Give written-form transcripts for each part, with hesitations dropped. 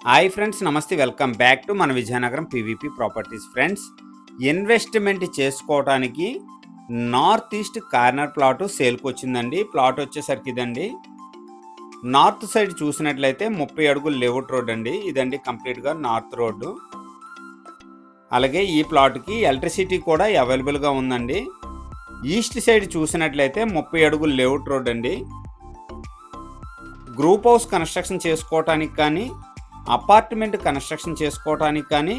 Hi friends, నమస్తే. Welcome back to మన Vizianagaram PVP properties. Friends, investment చేసుకోవడానికి నార్త్ ఈస్ట్ కార్నర్ ప్లాట్ సేల్కి వచ్చిందండి. ప్లాట్ వచ్చేసరికి ఇదండి. నార్త్ సైడ్ చూసినట్లయితే 30 అడుగులు లేఅవుట్ రోడ్ అండి. ఇదండి కంప్లీట్గా నార్త్ రోడ్డు. అలాగే ఈ ప్లాట్కి ఎలక్ట్రిసిటీ కూడా అవైలబుల్గా ఉందండి. ఈస్ట్ సైడ్ చూసినట్లయితే 30 అడుగులు లేఅవుట్ రోడ్ అండి. గ్రూప్ హౌస్ కన్స్ట్రక్షన్ చేసుకోవటానికి కానీ, అపార్ట్మెంట్ కన్స్ట్రక్షన్ చేసుకోవడానికి కానీ,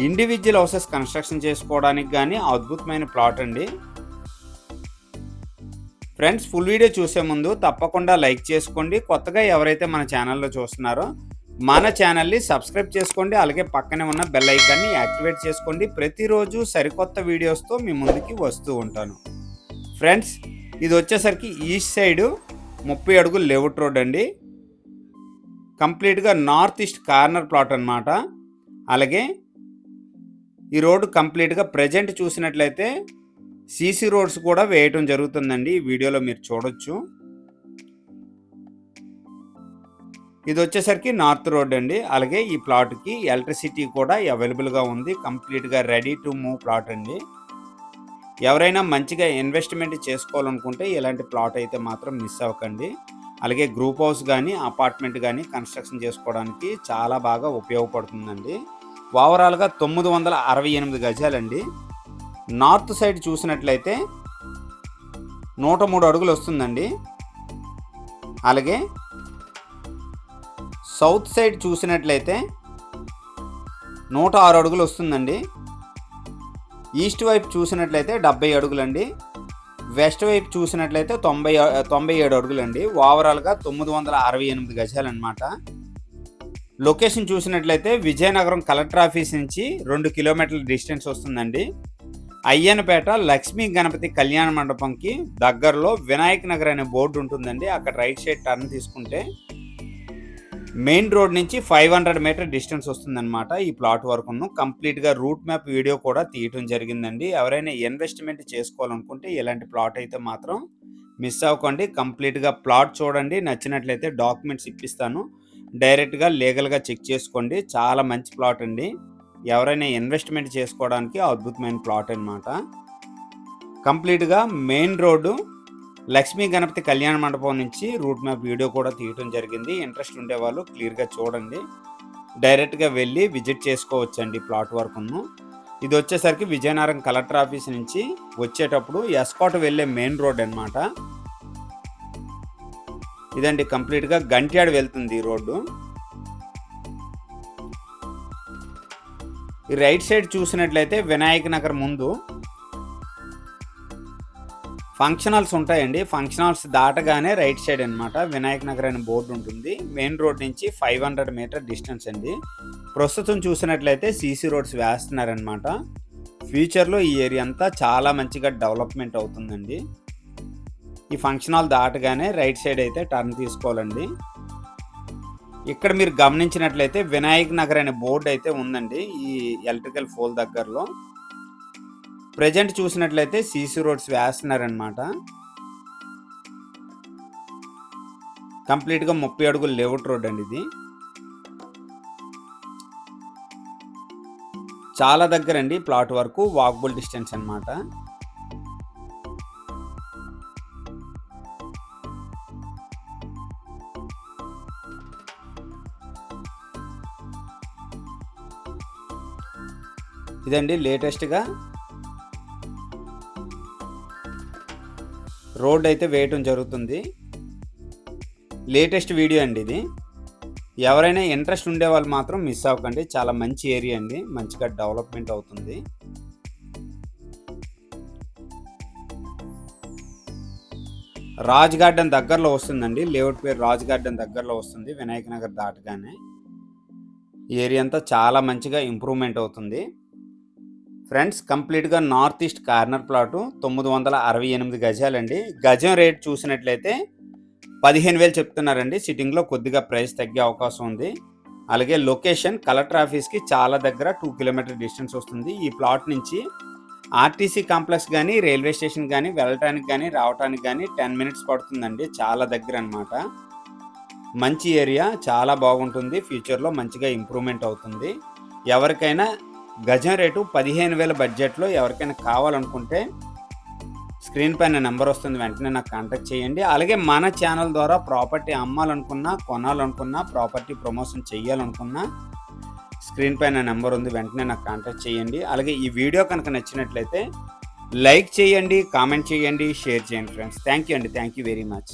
ఇండివిజువల్ హౌసెస్ కన్స్ట్రక్షన్ చేసుకోవడానికి కానీ అద్భుతమైన ప్లాట్ అండి. ఫ్రెండ్స్, ఫుల్ వీడియో చూసే ముందు తప్పకుండా లైక్ చేసుకోండి. కొత్తగా ఎవరైతే మన ఛానల్లో చూస్తున్నారో మన ఛానల్ని సబ్స్క్రైబ్ చేసుకోండి. అలాగే పక్కనే ఉన్న బెల్ ఐకాన్ని యాక్టివేట్ చేసుకోండి. ప్రతిరోజు సరికొత్త వీడియోస్తో మీ ముందుకి వస్తూ ఉంటాను. ఫ్రెండ్స్, ఇది వచ్చేసరికి ఈస్ట్ సైడు 30 అడుగులు లేఅవుట్ రోడ్ అండి. కంప్లీట్గా నార్త్ ఈస్ట్ కార్నర్ ప్లాట్ అన్నమాట. అలాగే ఈ రోడ్డు కంప్లీట్గా ప్రజెంట్ చూసినట్లయితే సీసీ రోడ్స్ కూడా వేయటం జరుగుతుందండి. ఈ వీడియోలో మీరు చూడొచ్చు. ఇది వచ్చేసరికి నార్త్ రోడ్ అండి. అలాగే ఈ ప్లాట్కి ఎలక్ట్రిసిటీ కూడా అవైలబుల్గా ఉంది. కంప్లీట్గా రెడీ టు మూవ్ ప్లాట్ అండి. ఎవరైనా మంచిగా ఇన్వెస్ట్మెంట్ చేసుకోవాలనుకుంటే ఇలాంటి ప్లాట్ అయితే మాత్రం మిస్ అవ్వకండి. అలాగే గ్రూప్ హౌస్ కానీ, అపార్ట్మెంట్ కానీ కన్స్ట్రక్షన్ చేసుకోవడానికి చాలా బాగా ఉపయోగపడుతుందండి. ఓవరాల్గా 968 గజాలండి. నార్త్ సైడ్ చూసినట్లయితే 103 అడుగులు వస్తుందండి. అలాగే సౌత్ సైడ్ చూసినట్లయితే 106 అడుగులు వస్తుందండి. ఈస్ట్ వైపు చూసినట్లయితే 70 అడుగులండి. వెస్ట్ వైపు చూసినట్లయితే 97 అడుగులండి. ఓవరాల్గా 968 గజాలన్నమాట. లొకేషన్ చూసినట్లయితే విజయనగరం కలెక్టర్ ఆఫీస్ నుంచి 2 కిలోమీటర్ల డిస్టెన్స్ వస్తుందండి. అయ్యనపేట లక్ష్మీ గణపతి కళ్యాణ మండపంకి దగ్గరలో వినాయక్ నగర్ అనే బోర్డు ఉంటుందండి. అక్కడ రైట్ సైడ్ టర్న్ తీసుకుంటే మెయిన్ రోడ్ నుంచి 500 మీటర్ డిస్టెన్స్ వస్తుందన్నమాట. ఈ ప్లాట్ వరకును కంప్లీట్గా రూట్ మ్యాప్ వీడియో కూడా తీయటం జరిగిందండి. ఎవరైనా ఇన్వెస్ట్మెంట్ చేసుకోవాలనుకుంటే ఇలాంటి ప్లాట్ అయితే మాత్రం మిస్ అవ్వకండి. కంప్లీట్గా ప్లాట్ చూడండి. నచ్చినట్లయితే డాక్యుమెంట్స్ ఇప్పిస్తాను. డైరెక్ట్గా లీగల్గా చెక్ చేసుకోండి. చాలా మంచి ప్లాట్ అండి. ఎవరైనా ఇన్వెస్ట్మెంట్ చేసుకోవడానికి అద్భుతమైన ప్లాట్ అన్నమాట. కంప్లీట్గా మెయిన్ రోడ్డు లక్ష్మీ గణపతి కళ్యాణ మండపం నుంచి రూట్ మ్యాప్ వీడియో కూడా తీయటం జరిగింది. ఇంట్రెస్ట్ ఉండేవాళ్ళు క్లియర్గా చూడండి. డైరెక్ట్గా వెళ్ళి విజిట్ చేసుకోవచ్చండి ప్లాట్ వరకును. ఇది వచ్చేసరికి విజయనగరం కలెక్టర్ ఆఫీస్ నుంచి వచ్చేటప్పుడు ఎస్కోట వెళ్ళే మెయిన్ రోడ్ అన్నమాట. ఇదండి కంప్లీట్గా గంట్యాడ వెళ్తుంది ఈ రోడ్డు. ఈ రైట్ సైడ్ చూసినట్లయితే వినాయక్ నగర్ ముందు ఫంక్షన్ హాల్స్ ఉంటాయండి. ఫంక్షన్ హాల్స్ దాటగానే రైట్ సైడ్ అనమాట వినాయక్ నగర్ అనే బోర్డు ఉంటుంది. మెయిన్ రోడ్ నుంచి 500 మీటర్ డిస్టెన్స్ అండి. ప్రస్తుతం చూసినట్లయితే సీసీ రోడ్స్ వేస్తున్నారనమాట. ఫ్యూచర్లో ఈ ఏరియా అంతా చాలా మంచిగా డెవలప్మెంట్ అవుతుందండి. ఈ ఫంక్షన్ హాల్ దాటగానే రైట్ సైడ్ అయితే టర్న్ తీసుకోవాలండి. ఇక్కడ మీరు గమనించినట్లయితే వినాయక్ నగర్ అనే బోర్డు అయితే ఉందండి ఈ ఎలక్ట్రికల్ పోల్ దగ్గరలో. ప్రజెంట్ చూసినట్లయితే సీసీ రోడ్స్ వేస్తున్నారనమాట. కంప్లీట్గా 30 అడుగులు లేఅవుట్ రోడ్ అండి. ఇది చాలా దగ్గర అండి ప్లాట్ వరకు వాకబుల్ డిస్టెన్స్ అనమాట. ఇదండి లేటెస్ట్గా రోడ్ అయితే వేయటం జరుగుతుంది. లేటెస్ట్ వీడియో అండి ఇది. ఎవరైనా ఇంట్రెస్ట్ ఉండే వాళ్ళు మాత్రం మిస్ అవ్వకండి. చాలా మంచి ఏరియా అండి. మంచిగా డెవలప్మెంట్ అవుతుంది. రాజ్ గార్డెన్ దగ్గరలో వస్తుందండి. లేఅవుట్ పేరు రాజ్ గార్డెన్ దగ్గరలో వస్తుంది. వినాయక్ నగర్ దాటగానే ఈ ఏరియా అంతా చాలా మంచిగా ఇంప్రూవ్మెంట్ అవుతుంది. ఫ్రెండ్స్, కంప్లీట్గా నార్త్ ఈస్ట్ కార్నర్ ప్లాటు 968 గజాలండి. గజం రేట్ చూసినట్లయితే 15,000 చెప్తున్నారండి. సిట్టింగ్లో కొద్దిగా ప్రైస్ తగ్గే అవకాశం ఉంది. అలాగే లొకేషన్ కలెక్టర్ ఆఫీస్కి చాలా దగ్గర 2 కిలోమీటర్ డిస్టెన్స్ వస్తుంది. ఈ ప్లాట్ నుంచి ఆర్టీసీ కాంప్లెక్స్ కానీ, రైల్వే స్టేషన్ కానీ వెళ్ళటానికి కానీ రావడానికి కానీ 10 మినిట్స్ పడుతుందండి. చాలా దగ్గర అనమాట. మంచి ఏరియా, చాలా బాగుంటుంది. ఫ్యూచర్‌లో మంచిగా ఇంప్రూవ్‌మెంట్ అవుతుంది. ఎవరికైనా గజం రేటు 15,000 బడ్జెట్‌లో ఎవరికైనా కావాలనుకుంటే స్క్రీన్ పైన నెంబర్ వస్తుంది. వెంటనే నాకు కాంటాక్ట్ చేయండి. అలాగే మన ఛానల్ ద్వారా ప్రాపర్టీ అమ్మాలనుకున్నా, కొనాలనుకున్నా, ప్రాపర్టీ ప్రమోషన్ చేయాలనుకున్నా స్క్రీన్ పైన నెంబర్ ఉంది. వెంటనే నాకు కాంటాక్ట్ చేయండి. అలాగే ఈ వీడియో కనుక నచ్చినట్లయితే లైక్ చేయండి, కామెంట్ చేయండి, షేర్ చేయండి ఫ్రెండ్స్. థ్యాంక్ యూ అండి. Thank you very much.